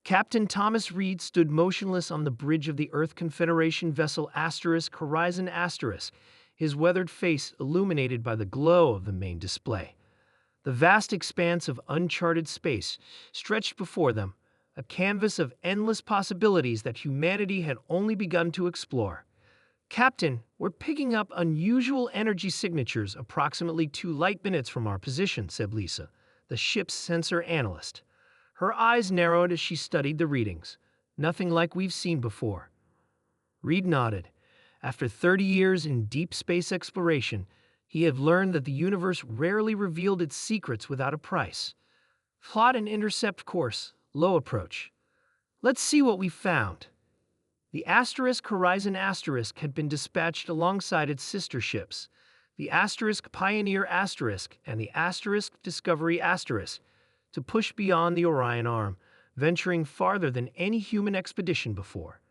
Captain Thomas Reed stood motionless on the bridge of the Earth Confederation vessel Horizon *, his weathered face illuminated by the glow of the main display. The vast expanse of uncharted space stretched before them, a canvas of endless possibilities that humanity had only begun to explore. Captain, we're picking up unusual energy signatures approximately 2 light minutes from our position, said Lisa, the ship's sensor analyst. Her eyes narrowed as she studied the readings. Nothing like we've seen before. Reed nodded. After 30 years in deep space exploration, he had learned that the universe rarely revealed its secrets without a price. Plot and intercept course, low approach. Let's see what we found. The Horizon * had been dispatched alongside its sister ships, the Pioneer * and the Discovery *, to push beyond the Orion Arm, venturing farther than any human expedition before.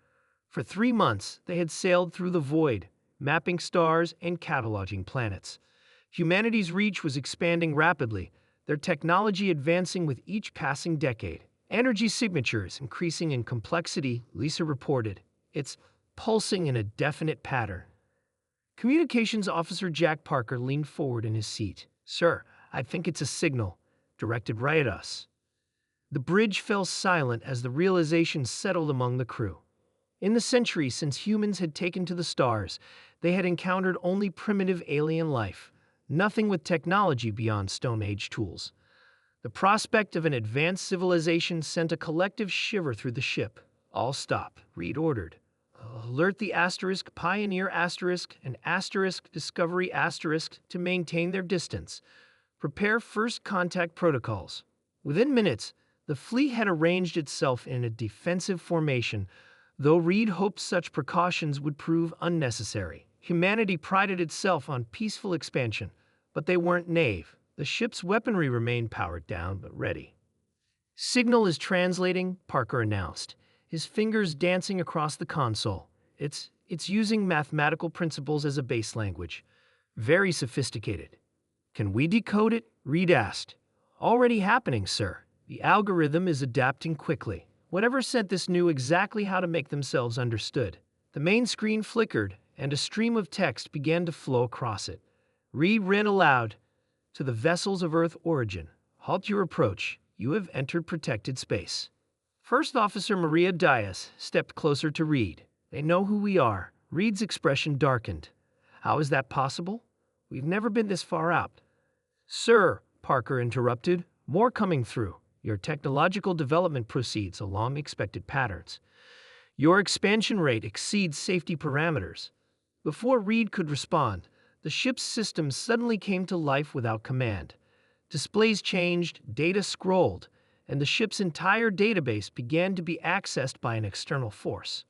For 3 months, they had sailed through the void, mapping stars and cataloging planets. Humanity's reach was expanding rapidly, their technology advancing with each passing decade. Energy signatures increasing in complexity, Lisa reported. It's pulsing in a definite pattern. Communications Officer Jack Parker leaned forward in his seat. Sir, I think it's a signal, directed right at us. The bridge fell silent as the realization settled among the crew. In the centuries since humans had taken to the stars, they had encountered only primitive alien life, nothing with technology beyond Stone Age tools. The prospect of an advanced civilization sent a collective shiver through the ship. All stop, Reed ordered. Alert the Pioneer * and Discovery * to maintain their distance. Prepare first contact protocols. Within minutes, the fleet had arranged itself in a defensive formation, though Reed hoped such precautions would prove unnecessary. Humanity prided itself on peaceful expansion, but they weren't naive. The ship's weaponry remained powered down, but ready. Signal is translating, Parker announced, his fingers dancing across the console. It's using mathematical principles as a base language. Very sophisticated. Can we decode it? Reed asked. Already happening, sir. The algorithm is adapting quickly. Whatever sent this knew exactly how to make themselves understood. The main screen flickered, and a stream of text began to flow across it. Reed read aloud, to the vessels of Earth origin. Halt your approach. You have entered protected space. First Officer Maria Diaz stepped closer to Reed. They know who we are. Reed's expression darkened. How is that possible? We've never been this far out. Sir, Parker interrupted, more coming through. Your technological development proceeds along expected patterns. Your expansion rate exceeds safety parameters. Before Reed could respond, the ship's system suddenly came to life without command. Displays changed, data scrolled, and the ship's entire database began to be accessed by an external force.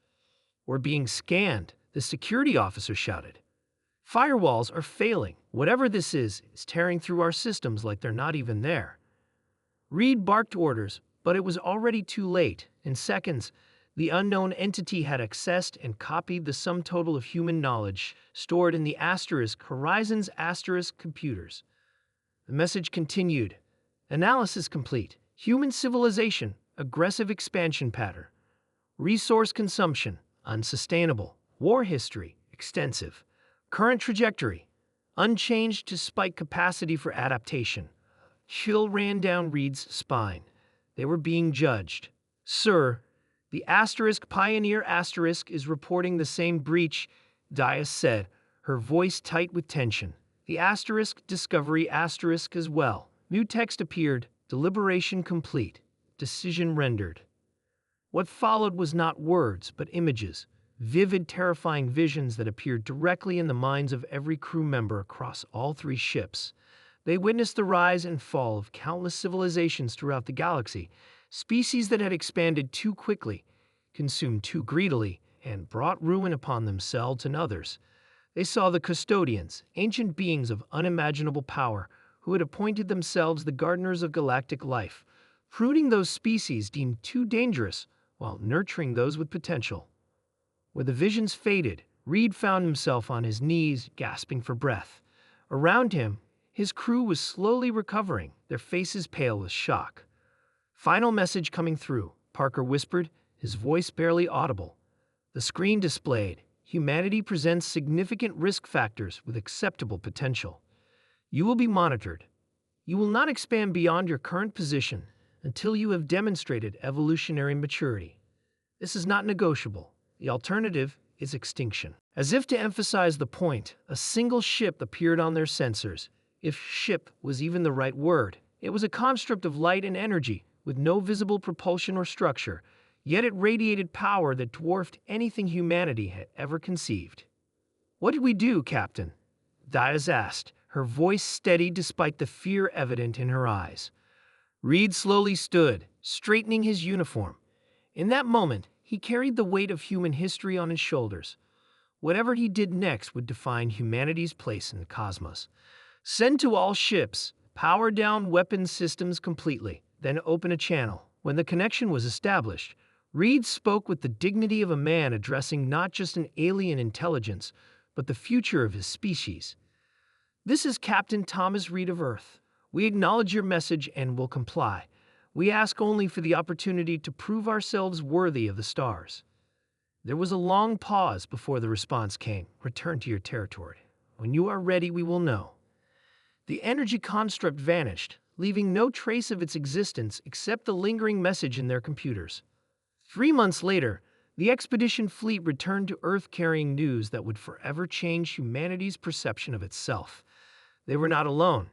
We're being scanned, the security officer shouted. Firewalls are failing. Whatever this is tearing through our systems like they're not even there. Reed barked orders, but it was already too late. In seconds, the unknown entity had accessed and copied the sum total of human knowledge stored in the Horizon's computers. The message continued. Analysis complete. Human civilization, aggressive expansion pattern. Resource consumption, unsustainable. War history, extensive. Current trajectory, unchanged despite capacity for adaptation. Chill ran down Reed's spine. They were being judged. Sir, the Pioneer is reporting the same breach, Diaz said, her voice tight with tension. The Discovery as well. New text appeared, deliberation complete, decision rendered. What followed was not words, but images, vivid, terrifying visions that appeared directly in the minds of every crew member across all 3 ships. They witnessed the rise and fall of countless civilizations throughout the galaxy, species that had expanded too quickly, consumed too greedily, and brought ruin upon themselves and others. They saw the custodians, ancient beings of unimaginable power, who had appointed themselves the gardeners of galactic life, pruning those species deemed too dangerous while nurturing those with potential. Where the visions faded, Reed found himself on his knees, gasping for breath. Around him, his crew was slowly recovering, their faces pale with shock. Final message coming through. Parker whispered, his voice barely audible. The screen displayed, "Humanity presents significant risk factors with acceptable potential. You will be monitored. You will not expand beyond your current position until you have demonstrated evolutionary maturity. This is not negotiable. The alternative is extinction." As if to emphasize the point, a single ship appeared on their sensors. If ship was even the right word, it was a construct of light and energy, with no visible propulsion or structure, yet it radiated power that dwarfed anything humanity had ever conceived. "What did we do, Captain?" Diaz asked, her voice steady despite the fear evident in her eyes. Reed slowly stood, straightening his uniform. In that moment, he carried the weight of human history on his shoulders. Whatever he did next would define humanity's place in the cosmos. Send to all ships, power down weapons systems completely, then open a channel. When the connection was established, Reed spoke with the dignity of a man addressing not just an alien intelligence, but the future of his species. "This is Captain Thomas Reed of Earth. We acknowledge your message and will comply. We ask only for the opportunity to prove ourselves worthy of the stars." There was a long pause before the response came. "Return to your territory. When you are ready, we will know." The energy construct vanished, leaving no trace of its existence except the lingering message in their computers. 3 months later, the expedition fleet returned to Earth carrying news that would forever change humanity's perception of itself. They were not alone,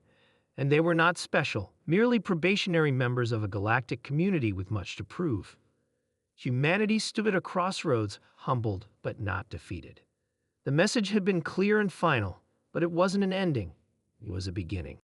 and they were not special, merely probationary members of a galactic community with much to prove. Humanity stood at a crossroads, humbled but not defeated. The message had been clear and final, but it wasn't an ending. It was a beginning.